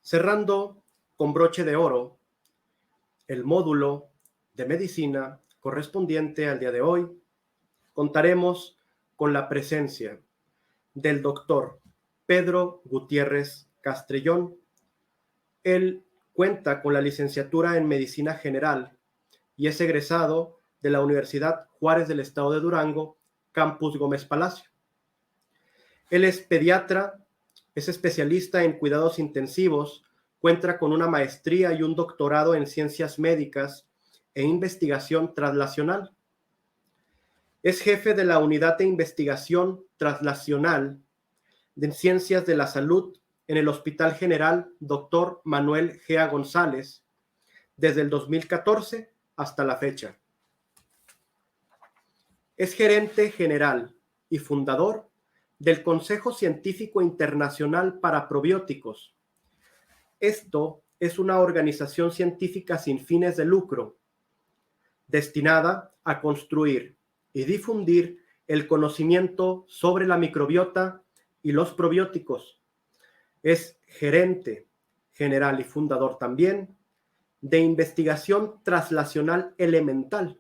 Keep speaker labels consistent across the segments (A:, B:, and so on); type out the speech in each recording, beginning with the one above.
A: cerrando con broche de oro el módulo de medicina correspondiente al día de hoy. Contaremos con la presencia del doctor Pedro Gutiérrez Castrellón. Él cuenta con la licenciatura en Medicina General y es egresado de la Universidad Juárez del Estado de Durango, Campus Gómez Palacio. Él es pediatra, es especialista en cuidados intensivos, cuenta con una maestría y un doctorado en ciencias médicas e investigación translacional. Es jefe de la Unidad de Investigación Translacional de Ciencias de la Salud en el Hospital General Dr. Manuel G. González desde el 2014 hasta la fecha. Es gerente general y fundador del Consejo Científico Internacional para Probióticos. Esto es una organización científica sin fines de lucro, destinada a construir y difundir el conocimiento sobre la microbiota y los probióticos. Es gerente general y fundador también de Investigación Translacional Elemental.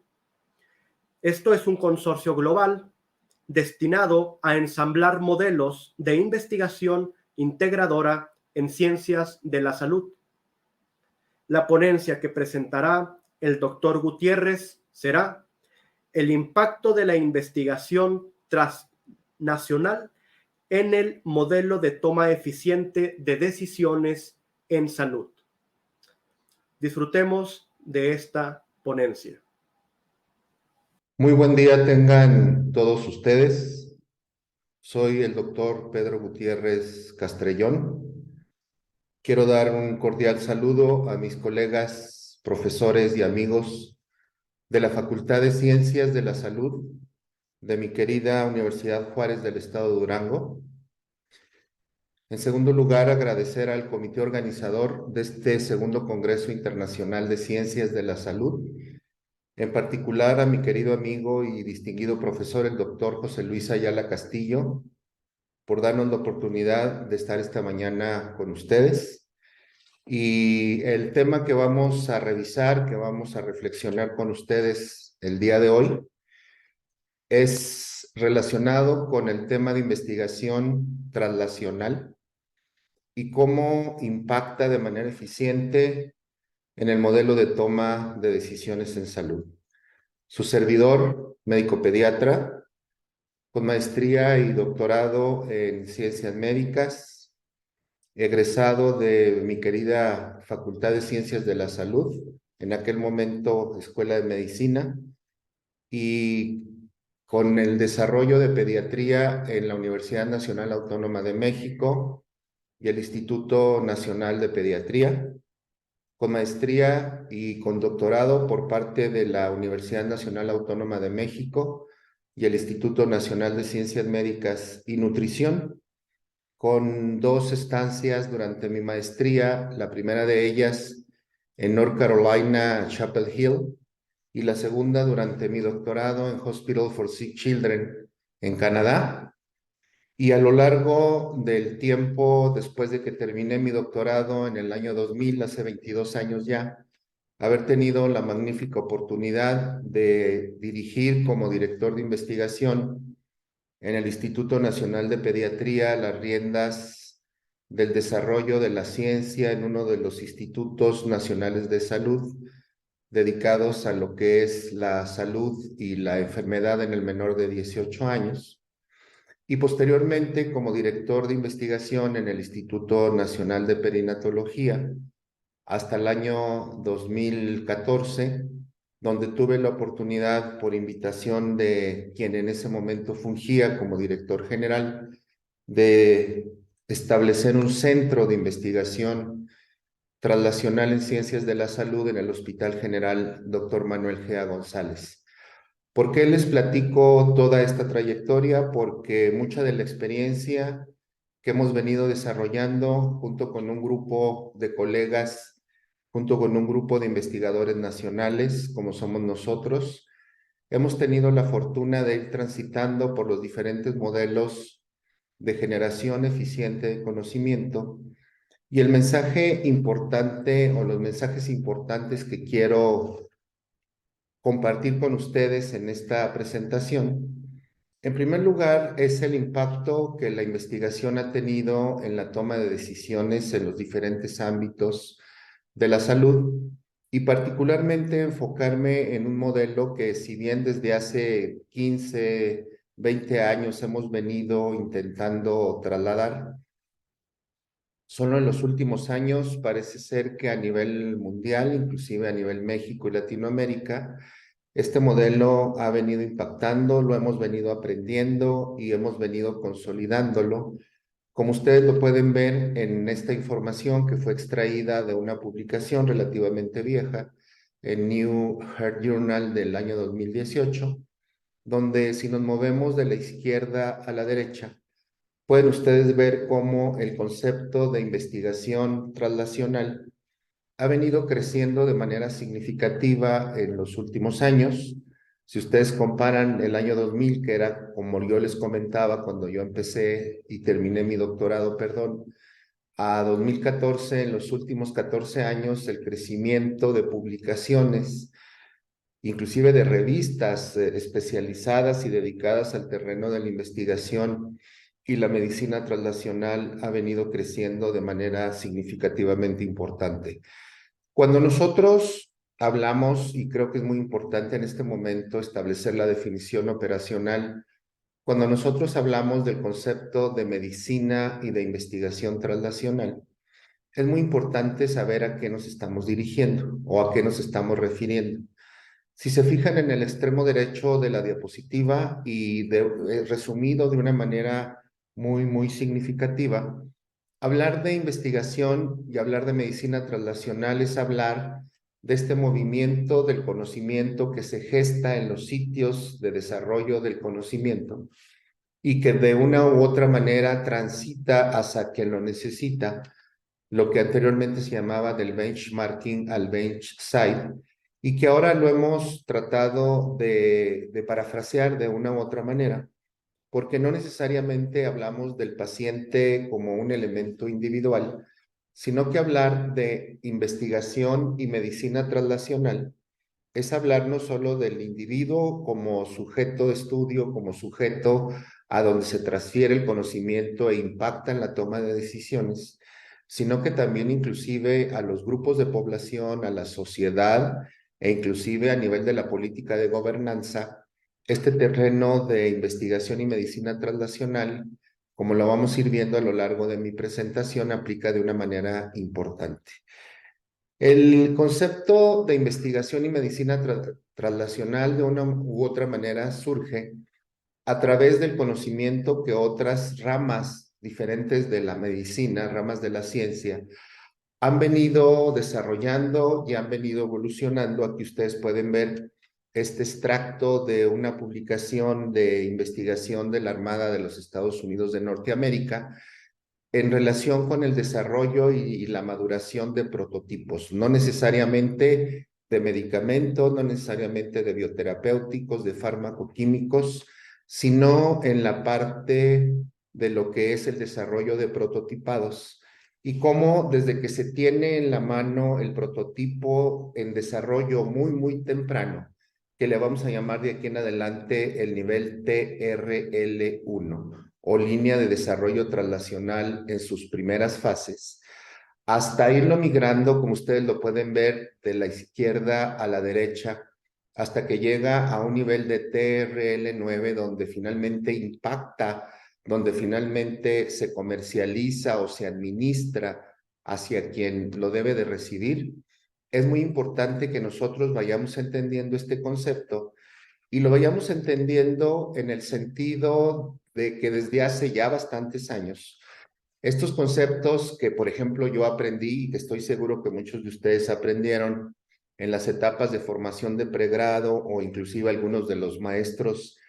A: Esto es un consorcio global destinado a ensamblar modelos de investigación integradora en ciencias de la salud. La ponencia que presentará el doctor Gutiérrez será el impacto de la investigación transnacional en el modelo de toma eficiente de decisiones en salud. Disfrutemos de esta ponencia.
B: Muy buen día tengan todos ustedes. Soy el doctor Pedro Gutiérrez Castrellón. Quiero dar un cordial saludo a mis colegas, profesores y amigos de la Facultad de Ciencias de la Salud de mi querida Universidad Juárez del Estado de Durango. En segundo lugar, agradecer al comité organizador de este segundo Congreso Internacional de Ciencias de la Salud, en particular a mi querido amigo y distinguido profesor, el doctor José Luis Ayala Castillo, por darnos la oportunidad de estar esta mañana con ustedes. Y el tema que vamos a revisar, que vamos a reflexionar con ustedes el día de hoy, es relacionado con el tema de investigación translacional y cómo impacta de manera eficiente en el modelo de toma de decisiones en salud. Su servidor, médico pediatra, con maestría y doctorado en ciencias médicas, egresado de mi querida Facultad de Ciencias de la Salud, en aquel momento Escuela de Medicina, y con el desarrollo de pediatría en la Universidad Nacional Autónoma de México y el Instituto Nacional de Pediatría, con maestría y con doctorado por parte de la Universidad Nacional Autónoma de México y el Instituto Nacional de Ciencias Médicas y Nutrición, con 2 estancias durante mi maestría, la primera de ellas en North Carolina, Chapel Hill, y la segunda durante mi doctorado en Hospital for Sick Children en Canadá. Y a lo largo del tiempo, después de que terminé mi doctorado en el año 2000, hace 22 años ya, haber tenido la magnífica oportunidad de dirigir como director de investigación en el Instituto Nacional de Pediatría las riendas del desarrollo de la ciencia en uno de los institutos nacionales de salud dedicados a lo que es la salud y la enfermedad en el menor de 18 años. Y posteriormente como director de investigación en el Instituto Nacional de Perinatología hasta el año 2014, donde tuve la oportunidad, por invitación de quien en ese momento fungía como director general, de establecer un centro de investigación translacional en ciencias de la salud en el Hospital General Dr. Manuel G. González. ¿Por qué les platico toda esta trayectoria? Porque mucha de la experiencia que hemos venido desarrollando junto con un grupo de colegas, junto con un grupo de investigadores nacionales, como somos nosotros, hemos tenido la fortuna de ir transitando por los diferentes modelos de generación eficiente de conocimiento Y el mensaje importante o los mensajes importantes que quiero compartir con ustedes en esta presentación, en primer lugar, es el impacto que la investigación ha tenido en la toma de decisiones en los diferentes ámbitos de la salud y particularmente enfocarme en un modelo que si bien desde hace 15, 20 años hemos venido intentando trasladar, solo en los últimos años parece ser que a nivel mundial, inclusive a nivel México y Latinoamérica, este modelo ha venido impactando, lo hemos venido aprendiendo y hemos venido consolidándolo. Como ustedes lo pueden ver en esta información que fue extraída de una publicación relativamente vieja en New Heart Journal del año 2018, donde si nos movemos de la izquierda a la derecha, pueden ustedes ver cómo el concepto de investigación translacional ha venido creciendo de manera significativa en los últimos años. Si ustedes comparan el año 2000, que era como yo les comentaba cuando yo empecé y terminé mi doctorado, perdón, a 2014, en los últimos 14 años, el crecimiento de publicaciones, inclusive de revistas especializadas y dedicadas al terreno de la investigación y la medicina translacional ha venido creciendo de manera significativamente importante. Cuando nosotros hablamos, y creo que es muy importante en este momento establecer la definición operacional, cuando nosotros hablamos del concepto de medicina y de investigación translacional, es muy importante saber a qué nos estamos dirigiendo o a qué nos estamos refiriendo. Si se fijan en el extremo derecho de la diapositiva y resumido de una manera muy significativa, hablar de investigación y hablar de medicina translacional es hablar de este movimiento del conocimiento que se gesta en los sitios de desarrollo del conocimiento y que de una u otra manera transita hacia quien lo necesita, lo que anteriormente se llamaba del benchmarking al bench side, y que ahora lo hemos tratado de parafrasear de una u otra manera, porque no necesariamente hablamos del paciente como un elemento individual, sino que hablar de investigación y medicina translacional es hablar no solo del individuo como sujeto de estudio, como sujeto a donde se transfiere el conocimiento e impacta en la toma de decisiones, sino que también inclusive a los grupos de población, a la sociedad e inclusive a nivel de la política de gobernanza, este terreno de investigación y medicina translacional, como lo vamos a ir viendo a lo largo de mi presentación, aplica de una manera importante. El concepto de investigación y medicina translacional de una u otra manera surge a través del conocimiento que otras ramas diferentes de la medicina, ramas de la ciencia, han venido desarrollando y han venido evolucionando. Aquí ustedes pueden ver este extracto de una publicación de investigación de la Armada de los Estados Unidos de Norteamérica en relación con el desarrollo y la maduración de prototipos, no necesariamente de medicamentos, no necesariamente de bioterapéuticos, de farmacoquímicos, sino en la parte de lo que es el desarrollo de prototipados y cómo desde que se tiene en la mano el prototipo en desarrollo muy temprano, que le vamos a llamar de aquí en adelante el nivel TRL1 o línea de desarrollo translacional en sus primeras fases, hasta irlo migrando, como ustedes lo pueden ver, de la izquierda a la derecha, hasta que llega a un nivel de TRL9 donde finalmente impacta, donde finalmente se comercializa o se administra hacia quien lo debe de recibir. Es muy importante que nosotros vayamos entendiendo este concepto y lo vayamos entendiendo en el sentido de que desde hace ya bastantes años, estos conceptos que, por ejemplo, yo aprendí y que estoy seguro que muchos de ustedes aprendieron en las etapas de formación de pregrado o inclusive algunos de los maestros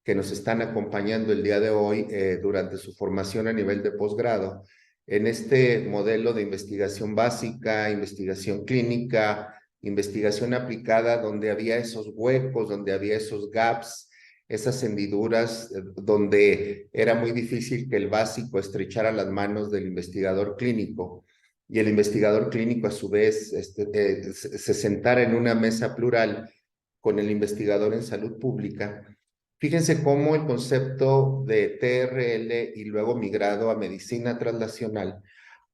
B: que nos están acompañando el día de hoy durante su formación a nivel de posgrado, en este modelo de investigación básica, investigación clínica, investigación aplicada, donde había esos huecos, donde había esos gaps, esas hendiduras, donde era muy difícil que el básico estrechara las manos del investigador clínico. y el investigador clínico a su vez se sentara en una mesa plural con el investigador en salud pública, fíjense cómo el concepto de TRL y luego migrado a medicina translacional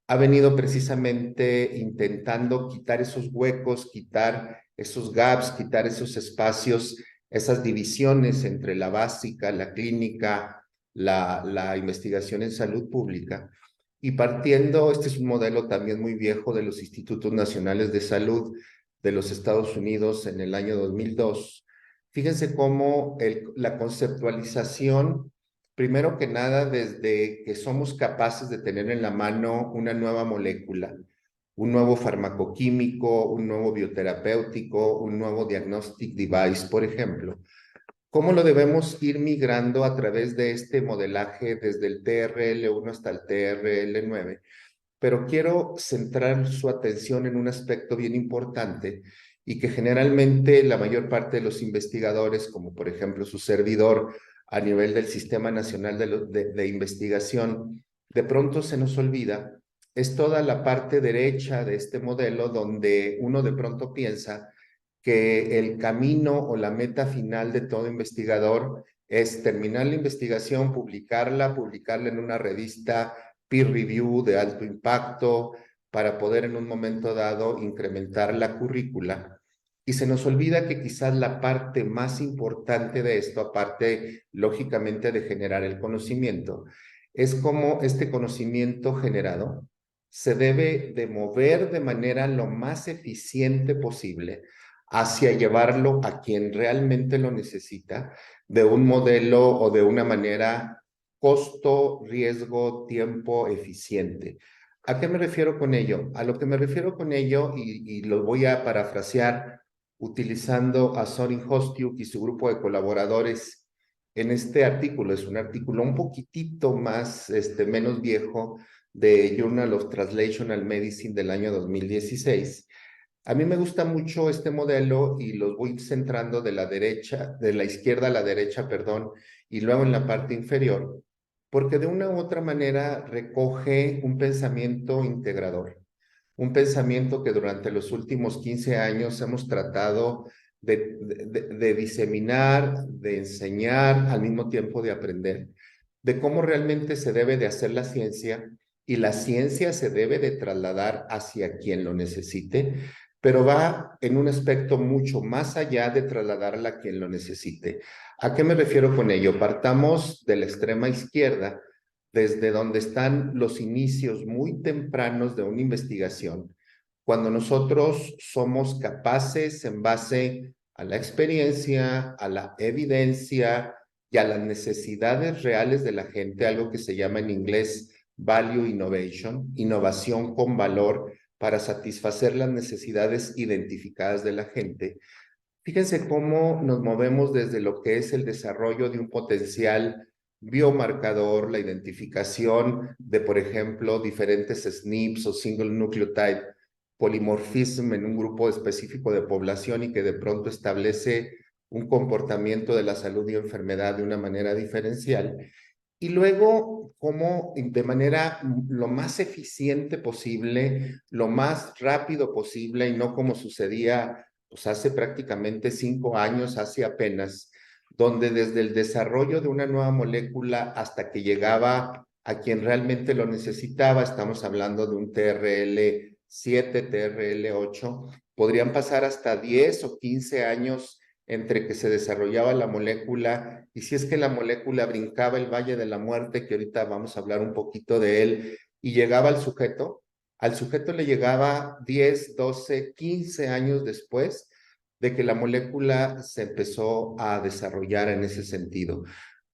B: ha venido precisamente intentando quitar esos huecos, quitar esos gaps, quitar esos espacios, esas divisiones entre la básica, la clínica, la investigación en salud pública. Y partiendo, este es un modelo también muy viejo de los Institutos Nacionales de Salud de los Estados Unidos en el año 2002. Fíjense cómo la conceptualización, primero que nada, desde que somos capaces de tener en la mano una nueva molécula, un nuevo farmacoquímico, un nuevo bioterapéutico, un nuevo diagnostic device, por ejemplo. ¿Cómo lo debemos ir migrando a través de este modelaje desde el TRL1 hasta el TRL9? Pero quiero centrar su atención en un aspecto bien importante y que generalmente la mayor parte de los investigadores, como por ejemplo su servidor a nivel del Sistema Nacional de Investigación, de pronto se nos olvida, es toda la parte derecha de este modelo donde uno de pronto piensa que el camino o la meta final de todo investigador es terminar la investigación, publicarla en una revista peer review de alto impacto para poder en un momento dado incrementar la currícula. Y se nos olvida que quizás la parte más importante de esto, aparte lógicamente de generar el conocimiento, es cómo este conocimiento generado se debe de mover de manera lo más eficiente posible hacia llevarlo a quien realmente lo necesita de un modelo o de una manera costo, riesgo, tiempo, eficiente. ¿A qué me refiero con ello? A lo que me refiero con ello, y lo voy a parafrasear utilizando a Sorin Hostiuk y su grupo de colaboradores en este artículo. Es un artículo un poquitito más, menos viejo, de Journal of Translational Medicine del año 2016. A mí me gusta mucho este modelo y los voy centrando de la izquierda a la derecha, perdón, y luego en la parte inferior, porque de una u otra manera recoge un pensamiento integrador, un pensamiento que durante los últimos 15 años hemos tratado de diseminar, de enseñar, al mismo tiempo de aprender, de cómo realmente se debe de hacer la ciencia y la ciencia se debe de trasladar hacia quien lo necesite, pero va en un aspecto mucho más allá de trasladarla a quien lo necesite. ¿A qué me refiero con ello? Partamos de la extrema izquierda, desde donde están los inicios muy tempranos de una investigación, cuando nosotros somos capaces, en base a la experiencia, a la evidencia y a las necesidades reales de la gente, algo que se llama en inglés value innovation, innovación con valor para satisfacer las necesidades identificadas de la gente. Fíjense cómo nos movemos desde lo que es el desarrollo de un potencial biomarcador, la identificación de, por ejemplo, diferentes SNPs o single nucleotide polimorfism en un grupo específico de población y que de pronto establece un comportamiento de la salud y enfermedad de una manera diferencial. Y luego, cómo de manera lo más eficiente posible, lo más rápido posible, y no como sucedía pues hace prácticamente 5 años, hace apenas, donde desde el desarrollo de una nueva molécula hasta que llegaba a quien realmente lo necesitaba, estamos hablando de un TRL7, TRL8, podrían pasar hasta 10 o 15 años entre que se desarrollaba la molécula y si es que la molécula brincaba el Valle de la Muerte, que ahorita vamos a hablar un poquito de él, y llegaba al sujeto le llegaba 10, 12, 15 años después de que la molécula se empezó a desarrollar en ese sentido.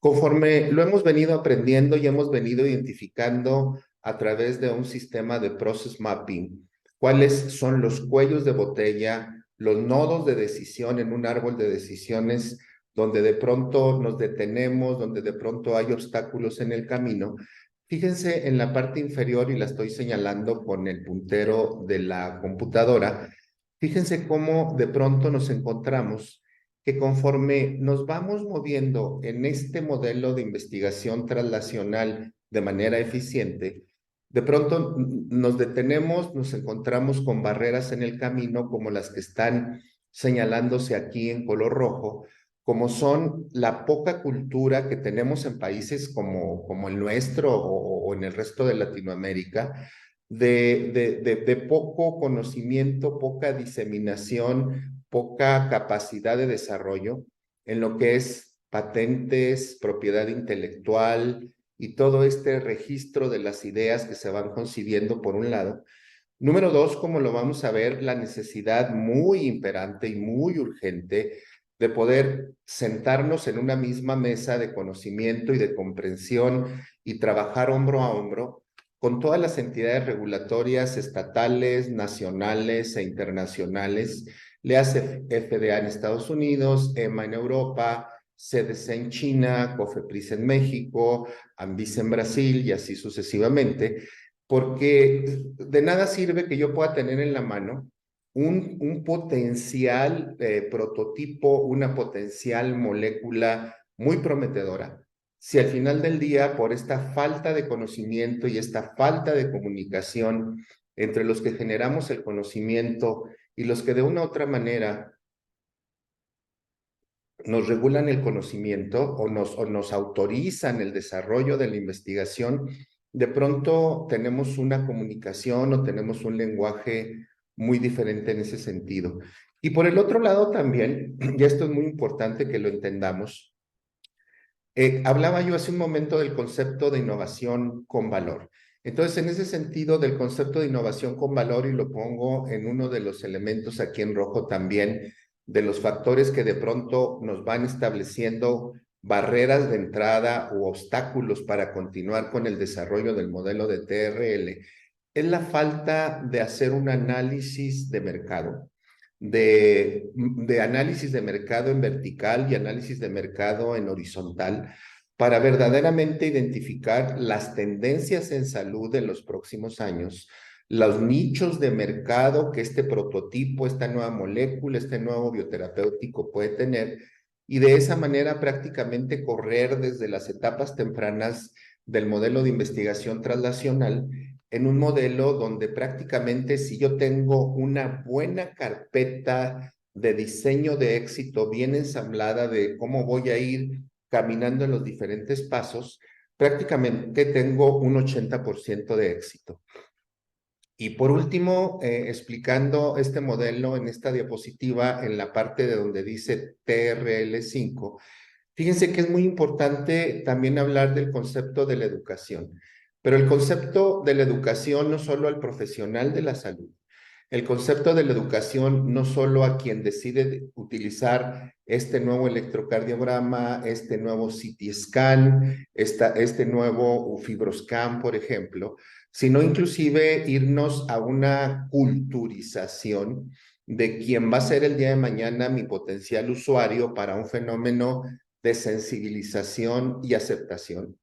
B: Conforme lo hemos venido aprendiendo y hemos venido identificando a través de un sistema de process mapping, cuáles son los cuellos de botella, los nodos de decisión en un árbol de decisiones donde de pronto nos detenemos, donde de pronto hay obstáculos en el camino. Fíjense en la parte inferior y la estoy señalando con el puntero de la computadora. Fíjense cómo de pronto nos encontramos que conforme nos vamos moviendo en este modelo de investigación translacional de manera eficiente, de pronto nos detenemos, nos encontramos con barreras en el camino como las que están señalándose aquí en color rojo, como son la poca cultura que tenemos en países como el nuestro o en el resto de Latinoamérica, de poco conocimiento, poca diseminación, poca capacidad de desarrollo en lo que es patentes, propiedad intelectual y todo este registro de las ideas que se van concibiendo por un lado. Número dos, como lo vamos a ver, la necesidad muy imperante y muy urgente de poder sentarnos en una misma mesa de conocimiento y de comprensión y trabajar hombro a hombro con todas las entidades regulatorias estatales, nacionales e internacionales. Le hace FDA en Estados Unidos, EMA en Europa, CDC en China, COFEPRIS en México, ANVISA en Brasil y así sucesivamente, porque de nada sirve que yo pueda tener en la mano un potencial prototipo, una potencial molécula muy prometedora, si al final del día, por esta falta de conocimiento y esta falta de comunicación entre los que generamos el conocimiento y los que de una u otra manera nos regulan el conocimiento o nos autorizan el desarrollo de la investigación, de pronto tenemos una comunicación o tenemos un lenguaje muy diferente en ese sentido. Y por el otro lado también, y esto es muy importante que lo entendamos, hablaba yo hace un momento del concepto de innovación con valor. Entonces, en ese sentido del concepto de innovación con valor, y lo pongo en uno de los elementos aquí en rojo también, de los factores que de pronto nos van estableciendo barreras de entrada u obstáculos para continuar con el desarrollo del modelo de TRL, es la falta de hacer un análisis de mercado, de análisis de mercado en vertical y análisis de mercado en horizontal, para verdaderamente identificar las tendencias en salud de los próximos años, los nichos de mercado que este prototipo, esta nueva molécula, este nuevo bioterapéutico puede tener, y de esa manera prácticamente correr desde las etapas tempranas del modelo de investigación translacional en un modelo donde prácticamente si yo tengo una buena carpeta de diseño de éxito bien ensamblada de cómo voy a ir caminando en los diferentes pasos, prácticamente tengo un 80% de éxito. Y por último, explicando este modelo en esta diapositiva, en la parte de donde dice TRL5, fíjense que es muy importante también hablar del concepto de la educación, pero el concepto de la educación no solo al profesional de la salud, el concepto de la educación no solo a quien decide utilizar este nuevo electrocardiograma, este nuevo CT scan, este nuevo fibroscan, por ejemplo, sino inclusive irnos a una culturización de quién va a ser el día de mañana mi potencial usuario para un fenómeno de sensibilización y aceptación.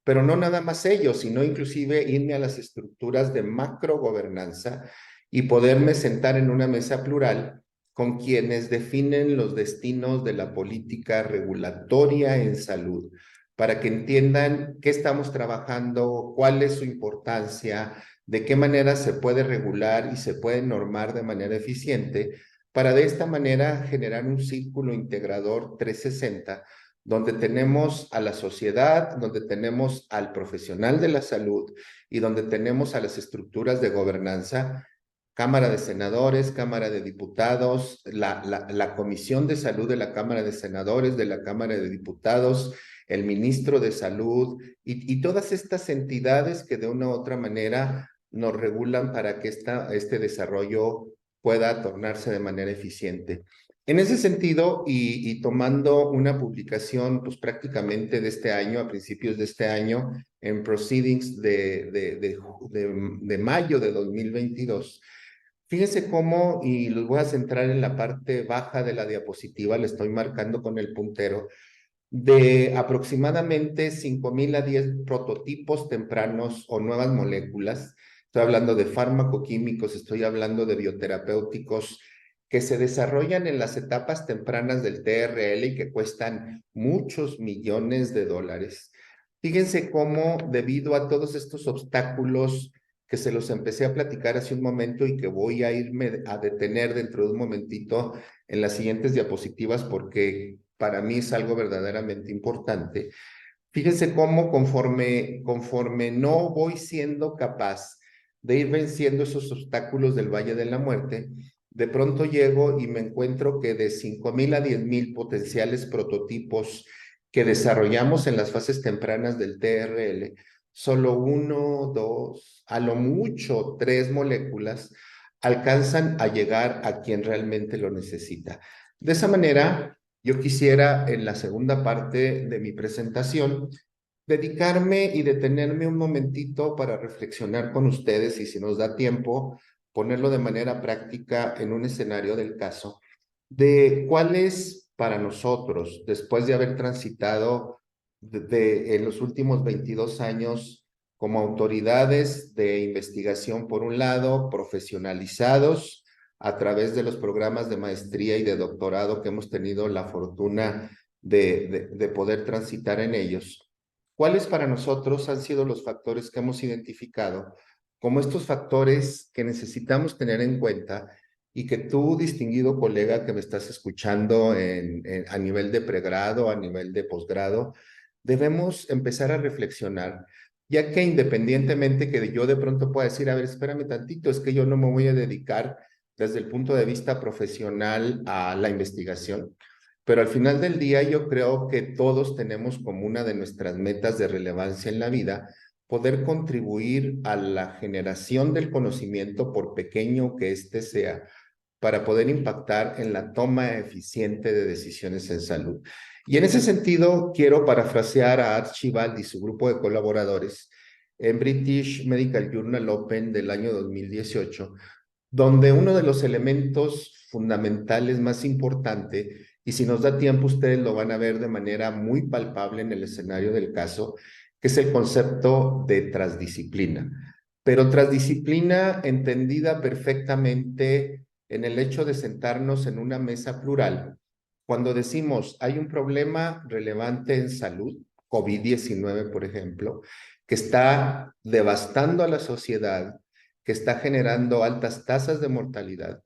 B: Pero no nada más ello, sino inclusive irme a las estructuras de macrogobernanza y poderme sentar en una mesa plural con quienes definen los destinos de la política regulatoria en salud, para que entiendan qué estamos trabajando, cuál es su importancia, de qué manera se puede regular y se puede normar de manera eficiente, para de esta manera generar un círculo integrador 360 donde tenemos a la sociedad, donde tenemos al profesional de la salud y donde tenemos a las estructuras de gobernanza, Cámara de Senadores, Cámara de Diputados, la Comisión de Salud de la Cámara de Senadores, de la Cámara de Diputados, el Ministro de Salud y todas estas entidades que de una u otra manera nos regulan para que este desarrollo pueda tornarse de manera eficiente. En ese sentido, y tomando una publicación pues prácticamente de este año, a principios de este año, en Proceedings de mayo de 2022, fíjense cómo, y los voy a centrar en la parte baja de la diapositiva, le estoy marcando con el puntero, de aproximadamente 5,000 a 10 prototipos tempranos o nuevas moléculas. Estoy hablando de farmacoquímicos, estoy hablando de bioterapéuticos que se desarrollan en las etapas tempranas del TRL y que cuestan muchos millones de dólares. Fíjense cómo, debido a todos estos obstáculos que se los empecé a platicar hace un momento y que voy a irme a detener dentro de un momentito en las siguientes diapositivas, porque para mí es algo verdaderamente importante. Fíjense cómo conforme no voy siendo capaz de ir venciendo esos obstáculos del Valle de la Muerte, de pronto llego y me encuentro que de 5,000 a 10,000 potenciales prototipos que desarrollamos en las fases tempranas del TRL, solo 1, 2, a lo mucho 3 moléculas alcanzan a llegar a quien realmente lo necesita. De esa manera, yo quisiera en la segunda parte de mi presentación dedicarme y detenerme un momentito para reflexionar con ustedes y si nos da tiempo, ponerlo de manera práctica en un escenario del caso, de cuál es para nosotros, después de haber transitado en los últimos 22 años como autoridades de investigación, por un lado, profesionalizados a través de los programas de maestría y de doctorado que hemos tenido la fortuna de poder transitar en ellos. ¿Cuáles para nosotros han sido los factores que hemos identificado como estos factores que necesitamos tener en cuenta y que tú, distinguido colega que me estás escuchando a nivel de pregrado, a nivel de posgrado, debemos empezar a reflexionar, ya que independientemente que yo de pronto pueda decir, a ver, espérame tantito, es que yo no me voy a dedicar desde el punto de vista profesional a la investigación, pero al final del día yo creo que todos tenemos como una de nuestras metas de relevancia en la vida poder contribuir a la generación del conocimiento, por pequeño que éste sea, para poder impactar en la toma eficiente de decisiones en salud. Y en ese sentido, quiero parafrasear a Archibald y su grupo de colaboradores en British Medical Journal Open del año 2018, donde uno de los elementos fundamentales más importante, y si nos da tiempo ustedes lo van a ver de manera muy palpable en el escenario del caso, que es el concepto de transdisciplina. Pero transdisciplina entendida perfectamente en el hecho de sentarnos en una mesa plural. Cuando decimos hay un problema relevante en salud, COVID-19 por ejemplo, que está devastando a la sociedad, que está generando altas tasas de mortalidad,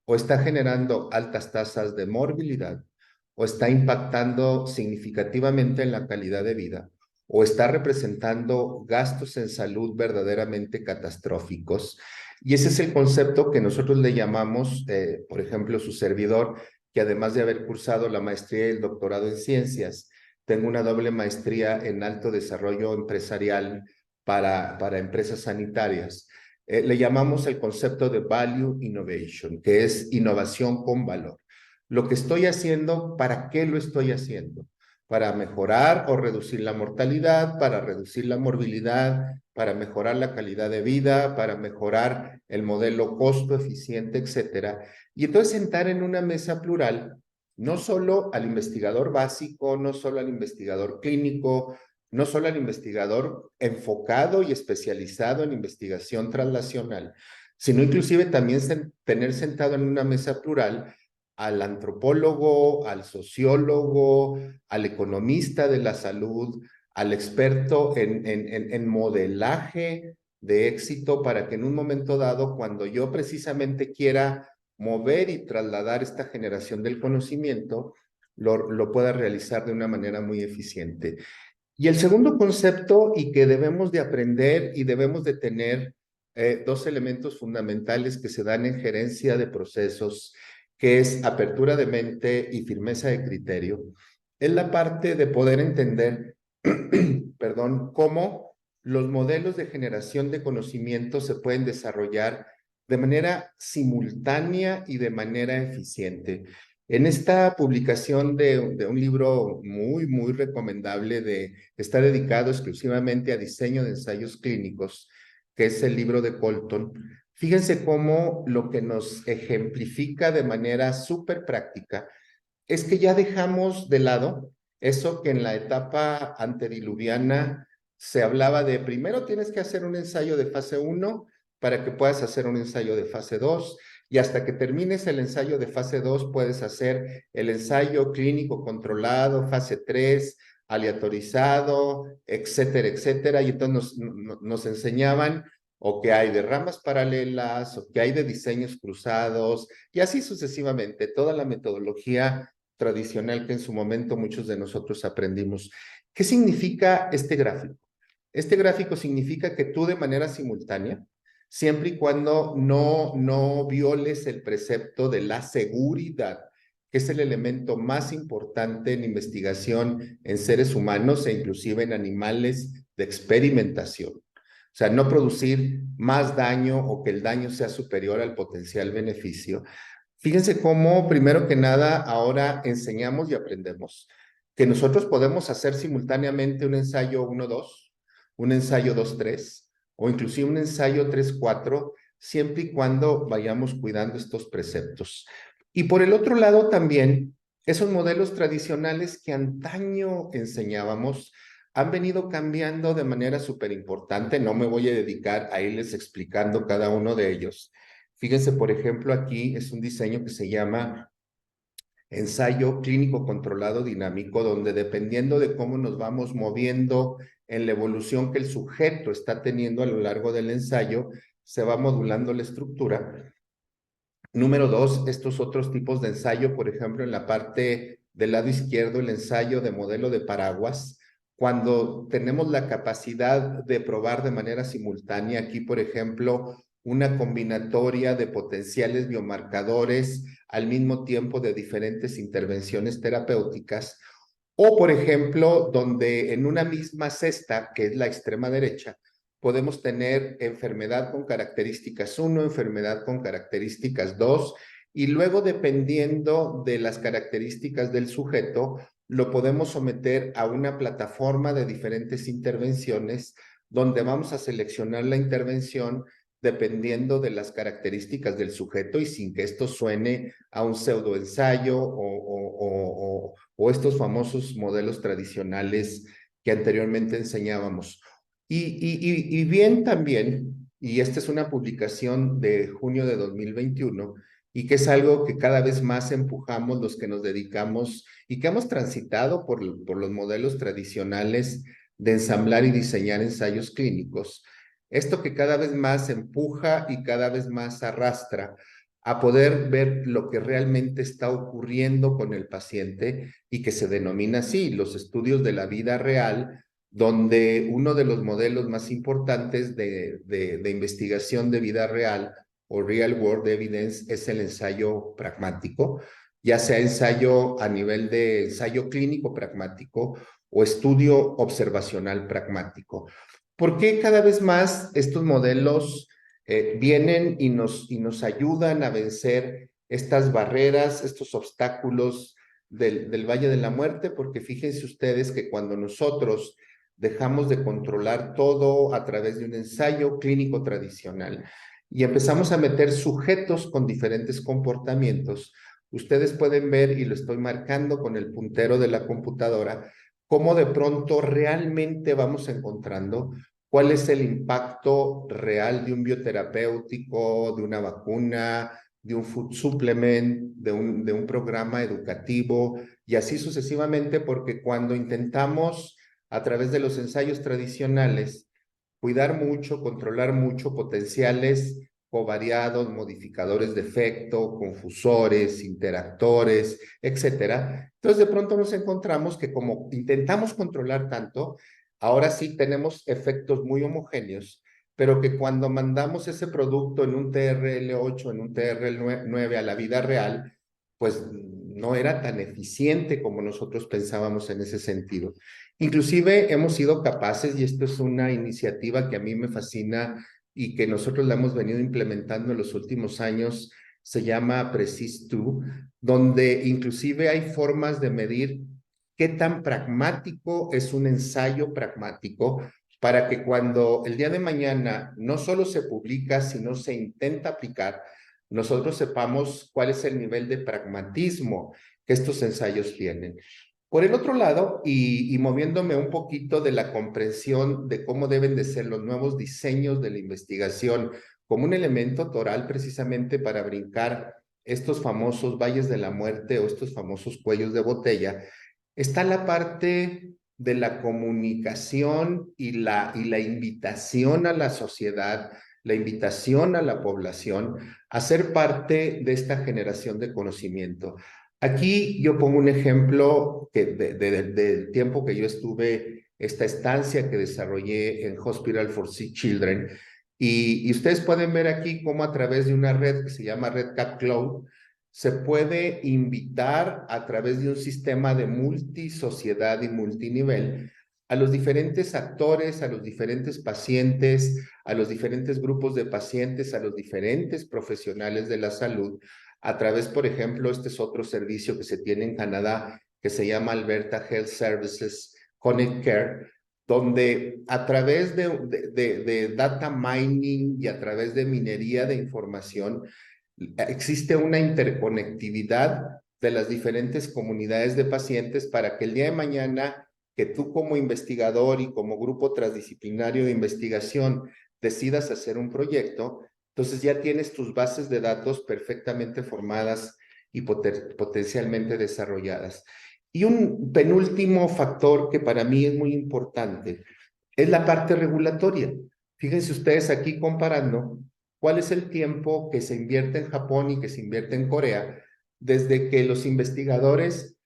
B: o está generando altas tasas de morbilidad, o está impactando significativamente en la calidad de vida, o está representando gastos en salud verdaderamente catastróficos. Y ese es el concepto que nosotros le llamamos, por ejemplo, su servidor, que además de haber cursado la maestría y el doctorado en ciencias, tengo una doble maestría en alto desarrollo empresarial para empresas sanitarias. Le llamamos el concepto de value innovation, que es innovación con valor. Lo que estoy haciendo, ¿para qué lo estoy haciendo? Para mejorar o reducir la mortalidad, para reducir la morbilidad, para mejorar la calidad de vida, para mejorar el modelo costo eficiente, etcétera. Y entonces sentar en una mesa plural no solo al investigador básico, no solo al investigador clínico, no solo al investigador enfocado y especializado en investigación translacional, sino inclusive también tener sentado en una mesa plural al antropólogo, al sociólogo, al economista de la salud, al experto en modelaje de éxito, para que en un momento dado, cuando yo precisamente quiera mover y trasladar esta generación del conocimiento, lo pueda realizar de una manera muy eficiente. Y el segundo concepto, y que debemos de aprender y debemos de tener dos elementos fundamentales que se dan en gerencia de procesos, que es apertura de mente y firmeza de criterio, es la parte de poder entender, perdón, cómo los modelos de generación de conocimiento se pueden desarrollar de manera simultánea y de manera eficiente. En esta publicación de un libro muy recomendable, está dedicado exclusivamente a diseño de ensayos clínicos, que es el libro de Colton, fíjense cómo lo que nos ejemplifica de manera súper práctica es que ya dejamos de lado eso que en la etapa antediluviana se hablaba de primero tienes que hacer un ensayo de fase 1 para que puedas hacer un ensayo de fase 2 y hasta que termines el ensayo de fase 2 puedes hacer el ensayo clínico controlado, fase 3, aleatorizado, etcétera, etcétera. Y entonces nos enseñaban o que hay de ramas paralelas, o que hay de diseños cruzados, y así sucesivamente, toda la metodología tradicional que en su momento muchos de nosotros aprendimos. ¿Qué significa este gráfico? Este gráfico significa que tú de manera simultánea, siempre y cuando no violes el precepto de la seguridad, que es el elemento más importante en investigación en seres humanos e inclusive en animales de experimentación. O sea, no producir más daño o que el daño sea superior al potencial beneficio. Fíjense cómo, primero que nada, ahora enseñamos y aprendemos que nosotros podemos hacer simultáneamente un ensayo 1-2, un ensayo 2-3 o inclusive un ensayo 3-4, siempre y cuando vayamos cuidando estos preceptos. Y por el otro lado también, esos modelos tradicionales que antaño enseñábamos han venido cambiando de manera súper importante. No me voy a dedicar a irles explicando cada uno de ellos. Fíjense, por ejemplo, aquí es un diseño que se llama ensayo clínico controlado dinámico, donde dependiendo de cómo nos vamos moviendo en la evolución que el sujeto está teniendo a lo largo del ensayo, se va modulando la estructura. Número 2, estos otros tipos de ensayo, por ejemplo, en la parte del lado izquierdo, el ensayo de modelo de paraguas, cuando tenemos la capacidad de probar de manera simultánea, aquí, por ejemplo, una combinatoria de potenciales biomarcadores al mismo tiempo de diferentes intervenciones terapéuticas, o, por ejemplo, donde en una misma cesta, que es la extrema derecha, podemos tener enfermedad con características 1, enfermedad con características 2, y luego, dependiendo de las características del sujeto, lo podemos someter a una plataforma de diferentes intervenciones donde vamos a seleccionar la intervención dependiendo de las características del sujeto y sin que esto suene a un pseudoensayo o estos famosos modelos tradicionales que anteriormente enseñábamos. Y bien también, y esta es una publicación de junio de 2021, y que es algo que cada vez más empujamos los que nos dedicamos y que hemos transitado por los modelos tradicionales de ensamblar y diseñar ensayos clínicos. Esto que cada vez más empuja y cada vez más arrastra a poder ver lo que realmente está ocurriendo con el paciente y que se denomina así, los estudios de la vida real, donde uno de los modelos más importantes de investigación de vida real o real world evidence es el ensayo pragmático, ya sea ensayo a nivel de ensayo clínico pragmático o estudio observacional pragmático. ¿Por qué cada vez más estos modelos vienen y nos ayudan a vencer estas barreras, estos obstáculos del Valle de la Muerte? Porque fíjense ustedes que cuando nosotros dejamos de controlar todo a través de un ensayo clínico tradicional y empezamos a meter sujetos con diferentes comportamientos, ustedes pueden ver, y lo estoy marcando con el puntero de la computadora, cómo de pronto realmente vamos encontrando cuál es el impacto real de un bioterapéutico, de una vacuna, de un food supplement, de un programa educativo, y así sucesivamente, porque cuando intentamos a través de los ensayos tradicionales cuidar mucho, controlar mucho potenciales covariados, modificadores de efecto, confusores, interactores, etcétera. Entonces, de pronto nos encontramos que como intentamos controlar tanto, ahora sí tenemos efectos muy homogéneos, pero que cuando mandamos ese producto en un TRL8, en un TRL9 a la vida real, pues no era tan eficiente como nosotros pensábamos en ese sentido. Inclusive hemos sido capaces, y esto es una iniciativa que a mí me fascina y que nosotros la hemos venido implementando en los últimos años, se llama Precis2, donde inclusive hay formas de medir qué tan pragmático es un ensayo pragmático para que cuando el día de mañana no solo se publica, sino se intenta aplicar, nosotros sepamos cuál es el nivel de pragmatismo que estos ensayos tienen. Por el otro lado, y moviéndome un poquito de la comprensión de cómo deben de ser los nuevos diseños de la investigación como un elemento toral precisamente para brincar estos famosos valles de la muerte o estos famosos cuellos de botella, está la parte de la comunicación y la invitación a la sociedad, la invitación a la población a ser parte de esta generación de conocimiento. Aquí yo pongo un ejemplo del tiempo que yo estuve, esta estancia que desarrollé en Hospital for Sick Children, y ustedes pueden ver aquí cómo a través de una red que se llama Red Cap Cloud, se puede invitar a través de un sistema de multisociedad y multinivel a los diferentes actores, a los diferentes pacientes, a los diferentes grupos de pacientes, a los diferentes profesionales de la salud, a través, por ejemplo, este es otro servicio que se tiene en Canadá, que se llama Alberta Health Services Connect Care, donde a través de data mining y a través de minería de información, existe una interconectividad de las diferentes comunidades de pacientes para que el día de mañana que tú como investigador y como grupo transdisciplinario de investigación decidas hacer un proyecto, entonces ya tienes tus bases de datos perfectamente formadas y potencialmente desarrolladas. Y un penúltimo factor que para mí es muy importante es la parte regulatoria. Fíjense ustedes aquí comparando cuál es el tiempo que se invierte en Japón y que se invierte en Corea desde que los investigadores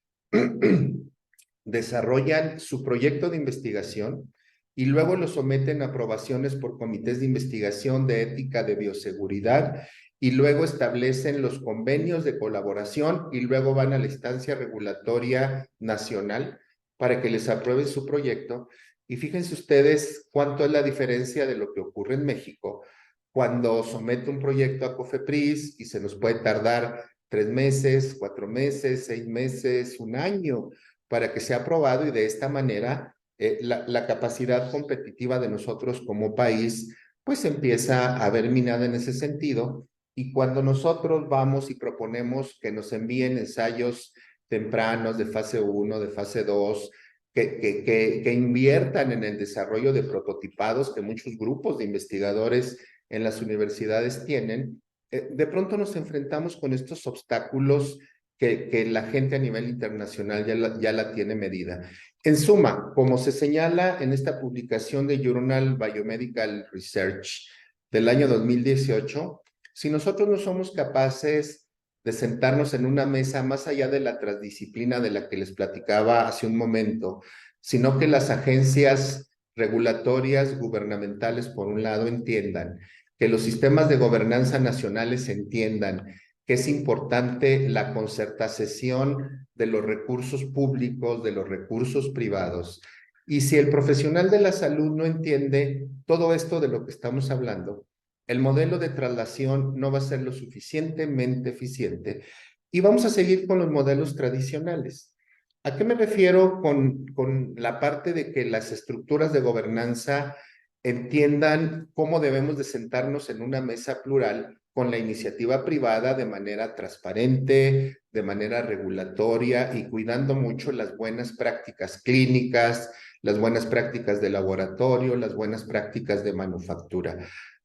B: desarrollan su proyecto de investigación y luego lo someten a aprobaciones por comités de investigación de ética de bioseguridad y luego establecen los convenios de colaboración y luego van a la instancia regulatoria nacional para que les aprueben su proyecto. Y fíjense ustedes cuánto es la diferencia de lo que ocurre en México cuando somete un proyecto a COFEPRIS y se nos puede tardar 3 meses, 4 meses, 6 meses, un año para que sea aprobado y de esta manera la capacidad competitiva de nosotros como país pues empieza a ver minada en ese sentido y cuando nosotros vamos y proponemos que nos envíen ensayos tempranos de fase 1, de fase 2, que inviertan en el desarrollo de prototipados que muchos grupos de investigadores en las universidades tienen, de pronto nos enfrentamos con estos obstáculos que la gente a nivel internacional ya la tiene medida. En suma, como se señala en esta publicación de Journal Biomedical Research del año 2018, si nosotros no somos capaces de sentarnos en una mesa más allá de la transdisciplina de la que les platicaba hace un momento, sino que las agencias regulatorias gubernamentales, por un lado, entiendan que los sistemas de gobernanza nacionales entiendan que es importante la concertación de los recursos públicos, de los recursos privados. Y si el profesional de la salud no entiende todo esto de lo que estamos hablando, el modelo de traslación no va a ser lo suficientemente eficiente y vamos a seguir con los modelos tradicionales. ¿A qué me refiero con la parte de que las estructuras de gobernanza entiendan cómo debemos de sentarnos en una mesa plural con la iniciativa privada de manera transparente, de manera regulatoria y cuidando mucho las buenas prácticas clínicas, las buenas prácticas de laboratorio, las buenas prácticas de manufactura?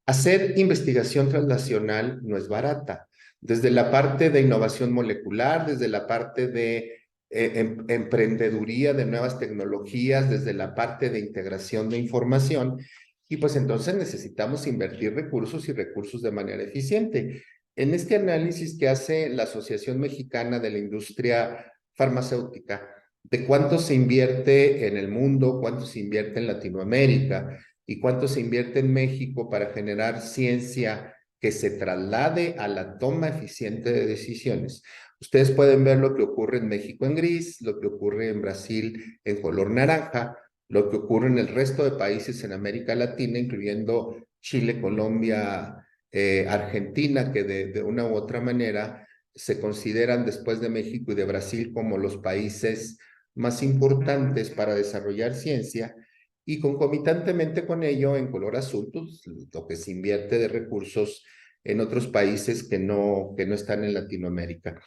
B: Hacer investigación translacional no es barata. Desde la parte de innovación molecular, desde la parte de emprendeduría de nuevas tecnologías, desde la parte de integración de información, y pues entonces necesitamos invertir recursos y recursos de manera eficiente. En este análisis que hace la Asociación Mexicana de la Industria Farmacéutica, de cuánto se invierte en el mundo, cuánto se invierte en Latinoamérica y cuánto se invierte en México para generar ciencia que se traslade a la toma eficiente de decisiones. Ustedes pueden ver lo que ocurre en México en gris, lo que ocurre en Brasil en color naranja, lo que ocurre en el resto de países en América Latina, incluyendo Chile, Colombia, Argentina, que de una u otra manera se consideran después de México y de Brasil como los países más importantes para desarrollar ciencia, y concomitantemente con ello, en color azul, pues, lo que se invierte de recursos en otros países que no están en Latinoamérica.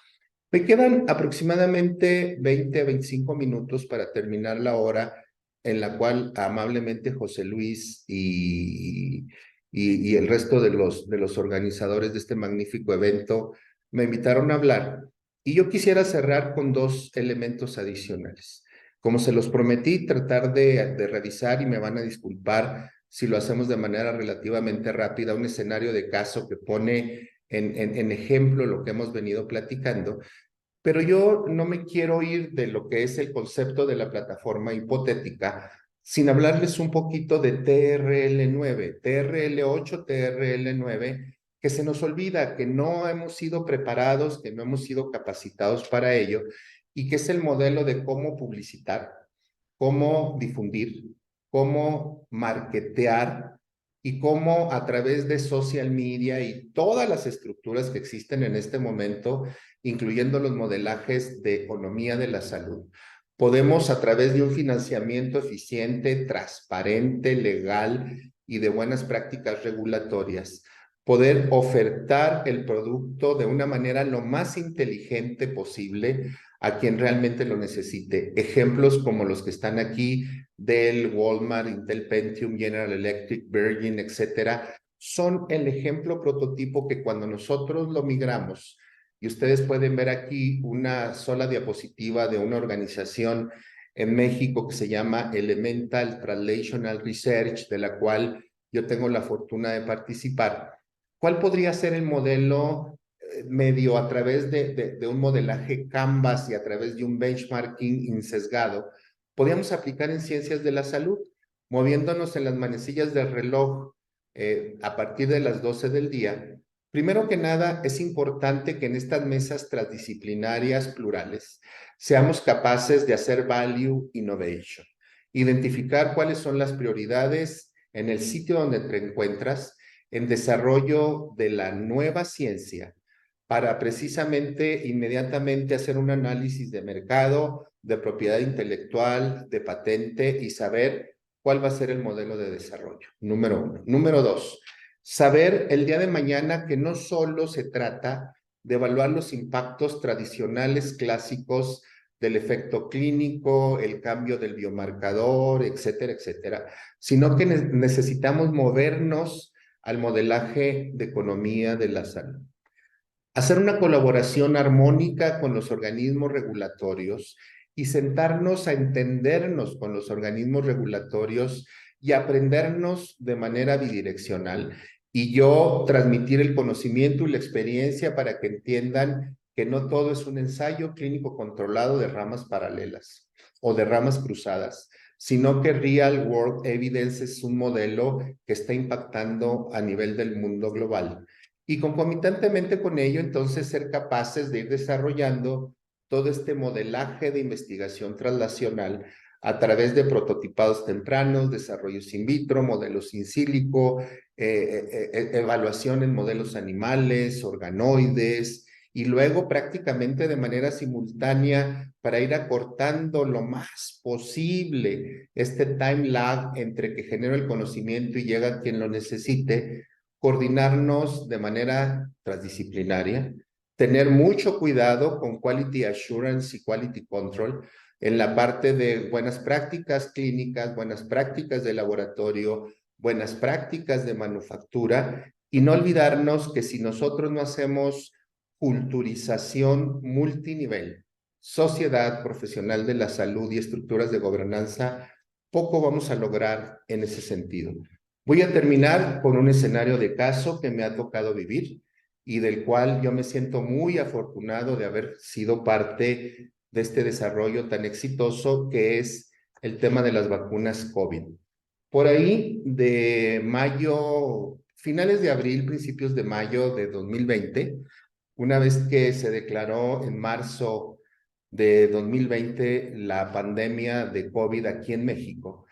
B: Me quedan aproximadamente 20 a 25 minutos para terminar la hora en la cual amablemente José Luis y el resto de los organizadores de este magnífico evento me invitaron a hablar. Y yo quisiera cerrar con 2 elementos adicionales. Como se los prometí, tratar de revisar, y me van a disculpar si lo hacemos de manera relativamente rápida, un escenario de caso que pone en ejemplo lo que hemos venido platicando, pero yo no me quiero ir de lo que es el concepto de la plataforma hipotética sin hablarles un poquito de TRL9, TRL8, TRL9, que se nos olvida que no hemos sido preparados, que no hemos sido capacitados para ello, y que es el modelo de cómo publicitar, cómo difundir, cómo marketear y cómo a través de social media y todas las estructuras que existen en este momento, incluyendo los modelajes de economía de la salud, podemos a través de un financiamiento eficiente, transparente, legal y de buenas prácticas regulatorias, poder ofertar el producto de una manera lo más inteligente posible a quien realmente lo necesite. Ejemplos como los que están aquí, Dell, Walmart, Intel Pentium, General Electric, Virgin, etcétera, son el ejemplo prototipo que cuando nosotros lo migramos, y ustedes pueden ver aquí una sola diapositiva de una organización en México que se llama Elemental Translational Research, de la cual yo tengo la fortuna de participar. ¿Cuál podría ser el modelo medio a través de un modelaje Canvas y a través de un benchmarking insesgado? Podríamos aplicar en ciencias de la salud, moviéndonos en las manecillas del reloj a partir de las 12 del día. Primero que nada, es importante que en estas mesas transdisciplinarias plurales seamos capaces de hacer value innovation, identificar cuáles son las prioridades en el sitio donde te encuentras, en desarrollo de la nueva ciencia, para precisamente inmediatamente hacer un análisis de mercado, de propiedad intelectual, de patente y saber cuál va a ser el modelo de desarrollo. Número uno. Número dos, saber el día de mañana que no solo se trata de evaluar los impactos tradicionales clásicos del efecto clínico, el cambio del biomarcador, etcétera, etcétera, sino que necesitamos movernos al modelaje de economía de la salud. Hacer una colaboración armónica con los organismos regulatorios y sentarnos a entendernos con los organismos regulatorios y aprendernos de manera bidireccional. Y yo transmitir el conocimiento y la experiencia para que entiendan que no todo es un ensayo clínico controlado de ramas paralelas o de ramas cruzadas, sino que Real World Evidence es un modelo que está impactando a nivel del mundo global. Y concomitantemente con ello, entonces, ser capaces de ir desarrollando todo este modelaje de investigación translacional a través de prototipados tempranos, desarrollos in vitro, modelos in silico, evaluación en modelos animales, organoides, y luego prácticamente de manera simultánea para ir acortando lo más posible este time lag entre que genero el conocimiento y llega a quien lo necesite, coordinarnos de manera transdisciplinaria, tener mucho cuidado con quality assurance y quality control en la parte de buenas prácticas clínicas, buenas prácticas de laboratorio, buenas prácticas de manufactura, y no olvidarnos que si nosotros no hacemos culturización multinivel, sociedad profesional de la salud y estructuras de gobernanza, poco vamos a lograr en ese sentido. Voy a terminar con un escenario de caso que me ha tocado vivir y del cual yo me siento muy afortunado de haber sido parte de este desarrollo tan exitoso que es el tema de las vacunas COVID. Por ahí de mayo, finales de abril, principios de mayo de 2020, una vez que se declaró en marzo de 2020 la pandemia de COVID aquí en México,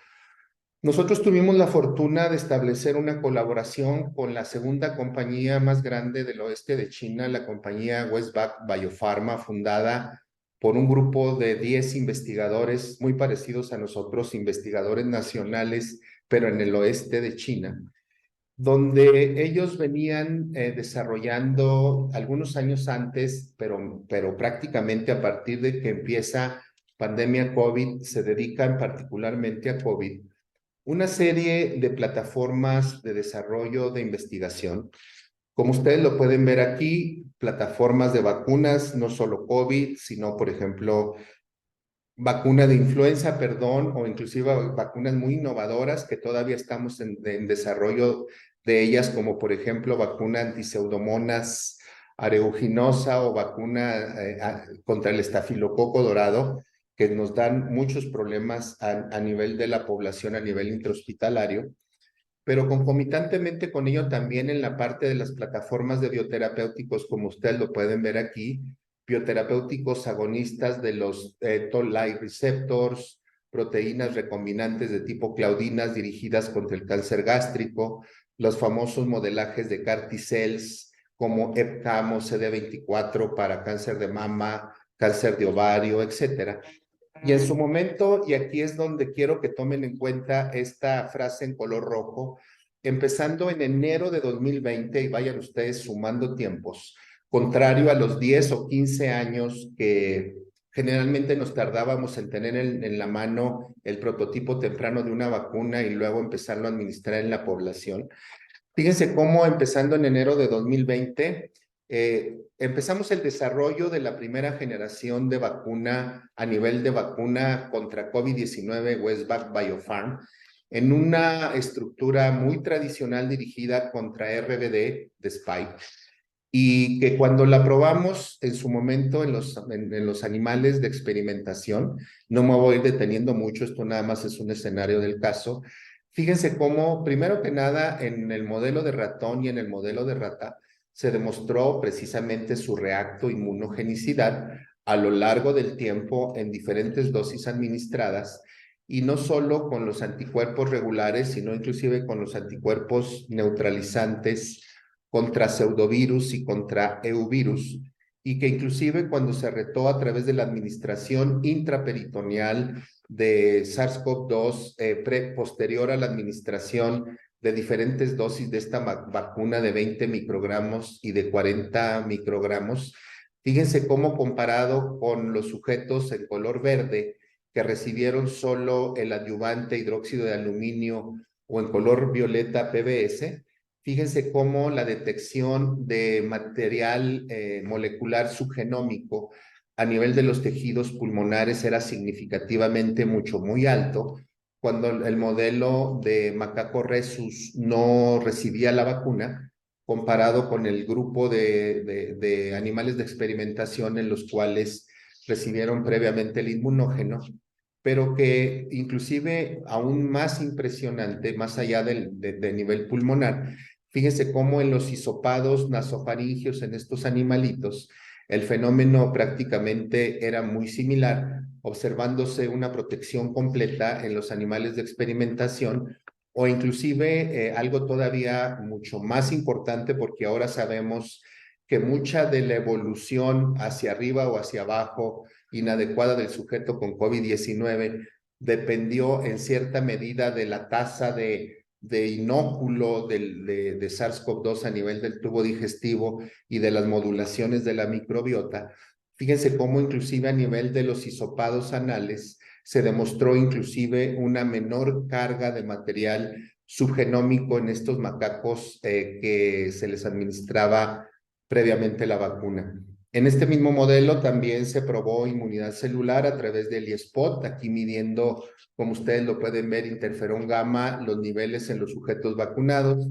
B: nosotros tuvimos la fortuna de establecer una colaboración con la segunda compañía más grande del oeste de China, la compañía Westvac Biopharma, fundada por un grupo de 10 investigadores muy parecidos a nosotros, investigadores nacionales, pero en el oeste de China, donde ellos venían desarrollando algunos años antes, pero prácticamente a partir de que empieza pandemia COVID, se dedican particularmente a COVID, una serie de plataformas de desarrollo de investigación. Como ustedes lo pueden ver aquí, plataformas de vacunas, no solo COVID, sino, por ejemplo, vacuna de influenza, perdón, o inclusive vacunas muy innovadoras que todavía estamos en desarrollo de ellas, como por ejemplo vacuna antiseudomonas aeruginosa o vacuna contra el estafilococo dorado, que nos dan muchos problemas a nivel de la población, a nivel intrahospitalario, pero concomitantemente con ello también en la parte de las plataformas de bioterapéuticos, como ustedes lo pueden ver aquí, bioterapéuticos agonistas de los toll-like receptors, proteínas recombinantes de tipo claudinas dirigidas contra el cáncer gástrico, los famosos modelajes de CAR T-cells como EpCAM o CD24 para cáncer de mama, cáncer de ovario, etcétera. Y en su momento, y aquí es donde quiero que tomen en cuenta esta frase en color rojo, empezando en enero de 2020, y vayan ustedes sumando tiempos, contrario a los 10 o 15 años que generalmente nos tardábamos en tener en la mano el prototipo temprano de una vacuna y luego empezarlo a administrar en la población. Fíjense cómo empezando en enero de 2020, empezamos el desarrollo de la primera generación de vacuna a nivel de vacuna contra COVID-19 Westvac Biofarm en una estructura muy tradicional dirigida contra RBD de Spike y que cuando la probamos en su momento en los animales de experimentación, no me voy a ir deteniendo mucho, esto nada más es un escenario del caso. Fíjense cómo, primero que nada, en el modelo de ratón y en el modelo de rata, se demostró precisamente su reacto inmunogenicidad a lo largo del tiempo en diferentes dosis administradas, y no solo con los anticuerpos regulares, sino inclusive con los anticuerpos neutralizantes contra pseudovirus y contra euvirus, y que inclusive cuando se retó a través de la administración intraperitoneal de SARS-CoV-2 posterior a la administración de diferentes dosis de esta vacuna de 20 microgramos y de 40 microgramos. Fíjense cómo comparado con los sujetos en color verde que recibieron solo el adyuvante hidróxido de aluminio o en color violeta PBS, fíjense cómo la detección de material molecular subgenómico a nivel de los tejidos pulmonares era significativamente muy alto, cuando el modelo de macaco rhesus no recibía la vacuna, comparado con el grupo de animales de experimentación en los cuales recibieron previamente el inmunógeno, pero que inclusive aún más impresionante, más allá del nivel pulmonar, fíjense cómo en los hisopados nasofaringios en estos animalitos, el fenómeno prácticamente era muy similar, observándose una protección completa en los animales de experimentación, o inclusive algo todavía mucho más importante, porque ahora sabemos que mucha de la evolución hacia arriba o hacia abajo inadecuada del sujeto con COVID-19 dependió en cierta medida de la tasa de inóculo de SARS-CoV-2 a nivel del tubo digestivo y de las modulaciones de la microbiota. Fíjense cómo inclusive a nivel de los hisopados anales se demostró inclusive una menor carga de material subgenómico en estos macacos que se les administraba previamente la vacuna. En este mismo modelo también se probó inmunidad celular a través del ELISpot, aquí midiendo, como ustedes lo pueden ver, interferón gamma, los niveles en los sujetos vacunados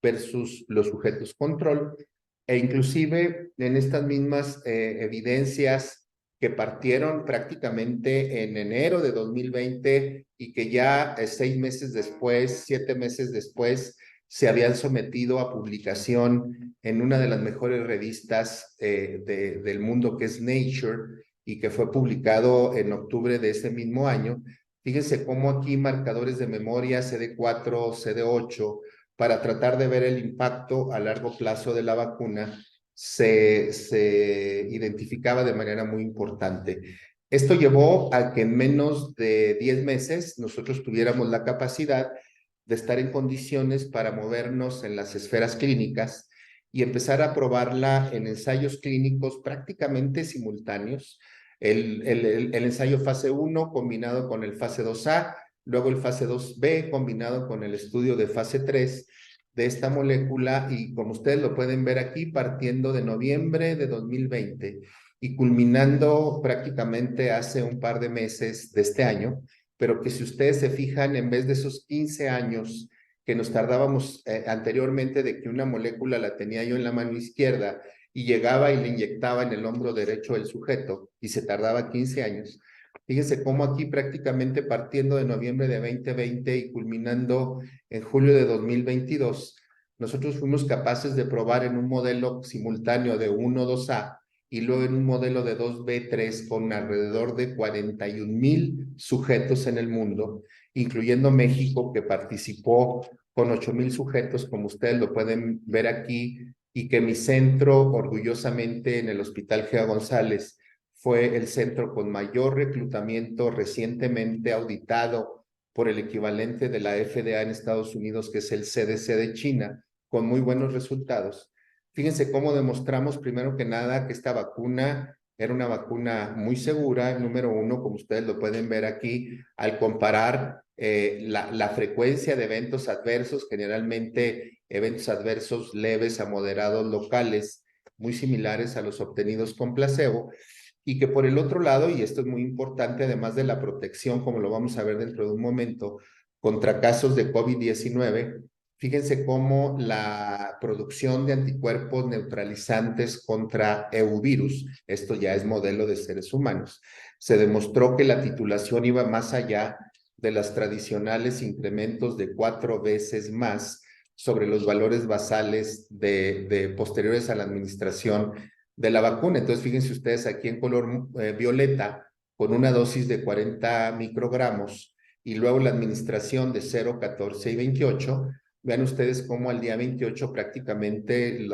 B: versus los sujetos control, e inclusive en estas mismas evidencias que partieron prácticamente en enero de 2020 y que ya 6 meses después, 7 meses después, se habían sometido a publicación en una de las mejores revistas del mundo, que es Nature, y que fue publicado en octubre de ese mismo año. Fíjense cómo aquí marcadores de memoria CD4, CD8, para tratar de ver el impacto a largo plazo de la vacuna, se identificaba de manera muy importante. Esto llevó a que en menos de 10 meses nosotros tuviéramos la capacidad de estar en condiciones para movernos en las esferas clínicas y empezar a probarla en ensayos clínicos prácticamente simultáneos. El ensayo fase 1 combinado con el fase 2A, luego el fase 2B combinado con el estudio de fase 3 de esta molécula, y como ustedes lo pueden ver aquí, partiendo de noviembre de 2020 y culminando prácticamente hace un par de meses de este año, pero que si ustedes se fijan, en vez de esos 15 años que nos tardábamos anteriormente de que una molécula la tenía yo en la mano izquierda y llegaba y le inyectaba en el hombro derecho del sujeto y se tardaba 15 años. Fíjense cómo aquí prácticamente partiendo de noviembre de 2020 y culminando en julio de 2022, nosotros fuimos capaces de probar en un modelo simultáneo de 1-2A y luego en un modelo de 2B3 con alrededor de 41,000 sujetos en el mundo, incluyendo México, que participó con 8,000 sujetos, como ustedes lo pueden ver aquí, y que mi centro, orgullosamente en el Hospital Gea González, fue el centro con mayor reclutamiento recientemente auditado por el equivalente de la FDA en Estados Unidos, que es el CDC de China, con muy buenos resultados. Fíjense cómo demostramos, primero que nada, que esta vacuna era una vacuna muy segura, número uno, como ustedes lo pueden ver aquí, al comparar la frecuencia de eventos adversos, generalmente eventos adversos leves a moderados locales, muy similares a los obtenidos con placebo, y que por el otro lado, y esto es muy importante, además de la protección, como lo vamos a ver dentro de un momento, contra casos de COVID-19, fíjense cómo la producción de anticuerpos neutralizantes contra EUvirus, esto ya es modelo de seres humanos, se demostró que la titulación iba más allá de las tradicionales incrementos de 4 veces más sobre los valores basales de posteriores a la administración de la vacuna. Entonces, fíjense ustedes aquí en color violeta, con una dosis de 40 microgramos y luego la administración de 0, 14 y 28. Vean ustedes cómo al día 28 prácticamente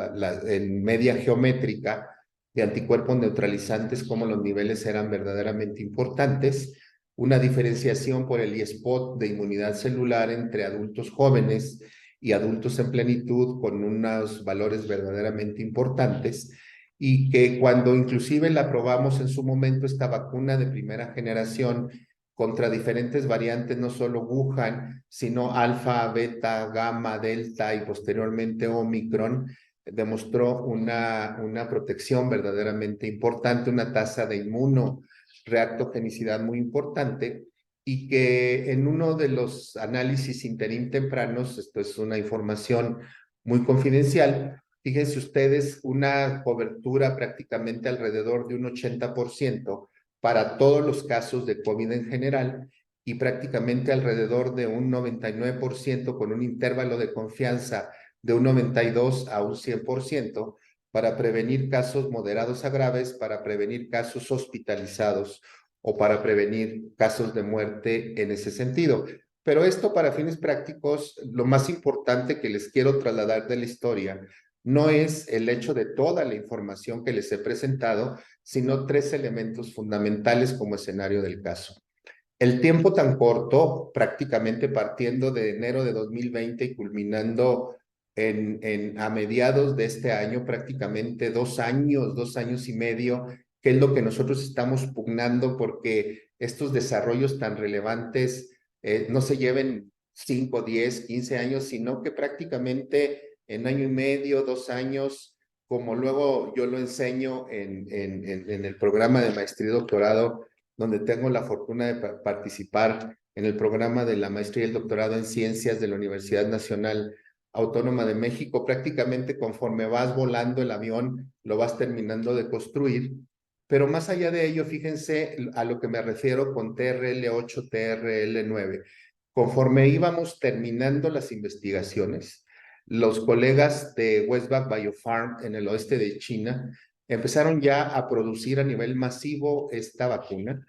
B: en media geométrica de anticuerpos neutralizantes, como los niveles eran verdaderamente importantes. Una diferenciación por el ISPOT de inmunidad celular entre adultos jóvenes y adultos en plenitud con unos valores verdaderamente importantes, y que cuando inclusive la probamos en su momento, esta vacuna de primera generación contra diferentes variantes, no solo Wuhan, sino alfa, beta, gamma, delta y posteriormente Omicron, demostró una protección verdaderamente importante, una tasa de inmunoreactogenicidad muy importante, y que en uno de los análisis interim tempranos, esto es una información muy confidencial, fíjense ustedes, una cobertura prácticamente alrededor de un 80% para todos los casos de COVID en general y prácticamente alrededor de un 99% con un intervalo de confianza de un 92 a un 100% para prevenir casos moderados a graves, para prevenir casos hospitalizados o para prevenir casos de muerte en ese sentido. Pero esto para fines prácticos, lo más importante que les quiero trasladar de la historia no es el hecho de toda la información que les he presentado, sino 3 elementos fundamentales como escenario del caso. El tiempo tan corto, prácticamente partiendo de enero de 2020 y culminando a mediados de este año, prácticamente 2 años y medio, que es lo que nosotros estamos pugnando porque estos desarrollos tan relevantes no se lleven 5, 10, 15 años, sino que prácticamente en año y medio, 2 años, como luego yo lo enseño en el programa de maestría y doctorado, donde tengo la fortuna de participar en el programa de la maestría y el doctorado en ciencias de la Universidad Nacional Autónoma de México. Prácticamente conforme vas volando el avión, lo vas terminando de construir. Pero más allá de ello, fíjense a lo que me refiero con TRL8, TRL9. Conforme íbamos terminando las investigaciones, los colegas de Westvac Biofarm en el oeste de China empezaron ya a producir a nivel masivo esta vacuna,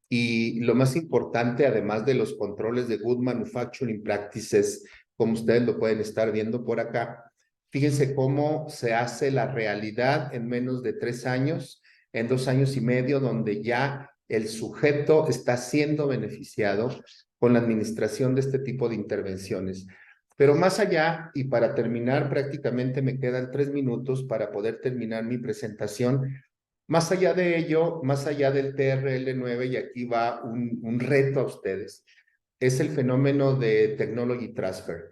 B: y lo más importante, además de los controles de Good Manufacturing Practices, como ustedes lo pueden estar viendo por acá, fíjense cómo se hace la realidad en menos de 3 años, en 2 años y medio, donde ya el sujeto está siendo beneficiado con la administración de este tipo de intervenciones. Pero más allá, y para terminar, prácticamente me quedan 3 minutos para poder terminar mi presentación. Más allá de ello, más allá del TRL9, y aquí va un reto a ustedes, es el fenómeno de technology transfer.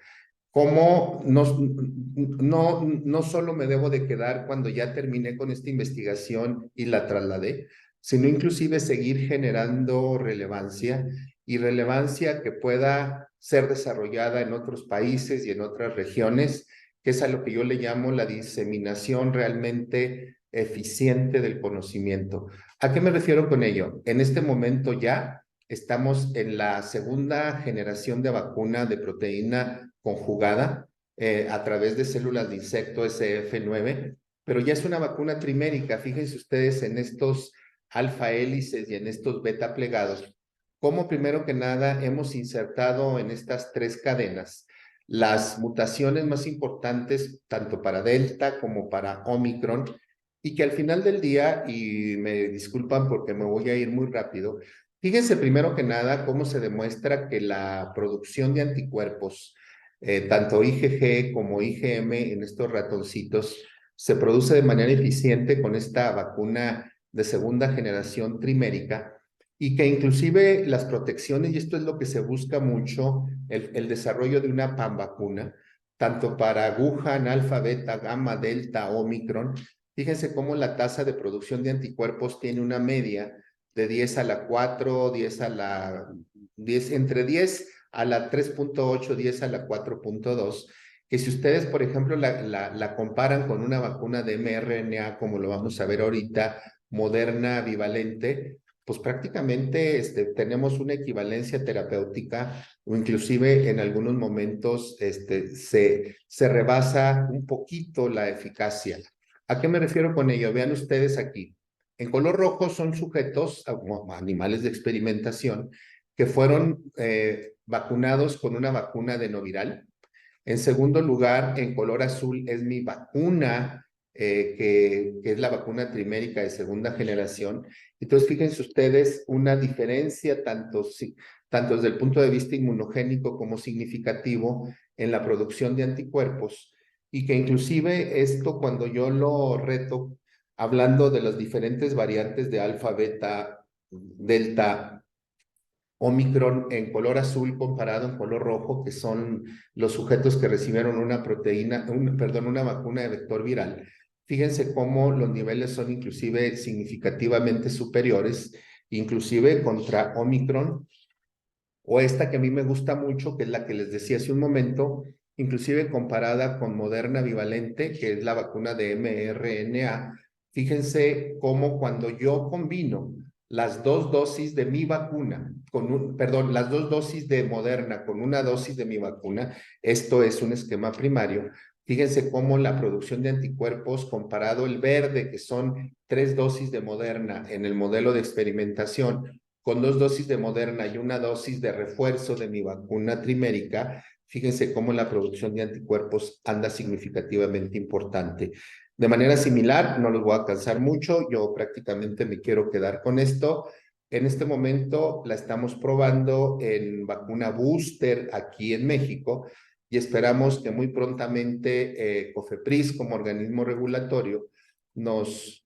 B: cómo no solo me debo de quedar cuando ya terminé con esta investigación y la trasladé, sino inclusive seguir generando relevancia y relevancia que pueda ser desarrollada en otros países y en otras regiones, que es a lo que yo le llamo la diseminación realmente eficiente del conocimiento. ¿A qué me refiero con ello? En este momento ya estamos en la segunda generación de vacuna de proteína conjugada a través de células de insecto SF9, pero ya es una vacuna trimérica. Fíjense ustedes en estos alfa hélices y en estos beta plegados, cómo primero que nada hemos insertado en estas tres cadenas las mutaciones más importantes tanto para Delta como para Omicron, y que al final del día, y me disculpan porque me voy a ir muy rápido, fíjense primero que nada cómo se demuestra que la producción de anticuerpos, tanto IgG como IgM en estos ratoncitos, se produce de manera eficiente con esta vacuna de segunda generación trimérica, y que inclusive las protecciones, y esto es lo que se busca mucho, el desarrollo de una panvacuna, tanto para Wuhan, alfa, beta, gamma, delta, omicron. Fíjense cómo la tasa de producción de anticuerpos tiene una media de 10 a la 4, 10 a la 10, entre 10 a la 3.8, 10 a la 4.2, que si ustedes, por ejemplo, la comparan con una vacuna de mRNA, como lo vamos a ver ahorita, Moderna bivalente, pues prácticamente tenemos una equivalencia terapéutica, o inclusive en algunos momentos se rebasa un poquito la eficacia. ¿A qué me refiero con ello? Vean ustedes aquí. En color rojo son sujetos, animales de experimentación, que fueron vacunados con una vacuna adenoviral. En segundo lugar, en color azul es mi vacuna, que es la vacuna trimérica de segunda generación. Entonces, fíjense ustedes una diferencia tanto desde el punto de vista inmunogénico como significativo en la producción de anticuerpos, y que inclusive esto, cuando yo lo reto, hablando de las diferentes variantes de alfa, beta, delta, Omicron en color azul comparado en color rojo, que son los sujetos que recibieron una una vacuna de vector viral. Fíjense cómo los niveles son inclusive significativamente superiores, inclusive contra Omicron, o esta que a mí me gusta mucho, que es la que les decía hace un momento, inclusive comparada con Moderna bivalente, que es la vacuna de mRNA. Fíjense cómo cuando yo combino las dos dosis de mi vacuna, las dos dosis de Moderna con una dosis de mi vacuna, esto es un esquema primario. Fíjense cómo la producción de anticuerpos comparado el verde, que son 3 dosis de Moderna en el modelo de experimentación, con 2 dosis de Moderna y una dosis de refuerzo de mi vacuna trimérica, fíjense cómo la producción de anticuerpos anda significativamente importante. De manera similar, no los voy a cansar mucho, yo prácticamente me quiero quedar con esto. En este momento la estamos probando en vacuna booster aquí en México, y esperamos que muy prontamente COFEPRIS como organismo regulatorio nos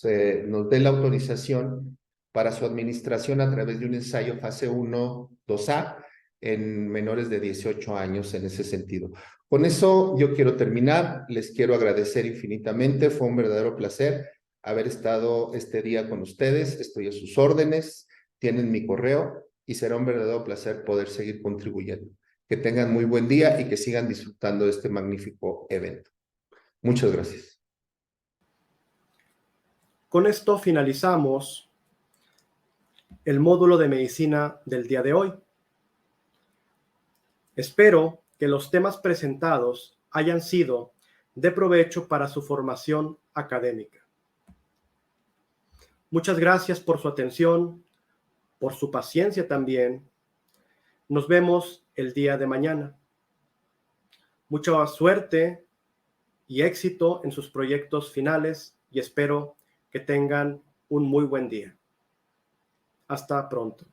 B: dé la autorización para su administración a través de un ensayo fase 1-2A en menores de 18 años en ese sentido. Con eso yo quiero terminar, les quiero agradecer infinitamente, fue un verdadero placer haber estado este día con ustedes, estoy a sus órdenes, tienen mi correo y será un verdadero placer poder seguir contribuyendo. Que tengan muy buen día y que sigan disfrutando de este magnífico evento. Muchas gracias.
A: Con esto finalizamos el módulo de medicina del día de hoy. Espero que los temas presentados hayan sido de provecho para su formación académica. Muchas gracias por su atención, por su paciencia también. Nos vemos el día de mañana. Mucha suerte y éxito en sus proyectos finales y espero que tengan un muy buen día. Hasta pronto.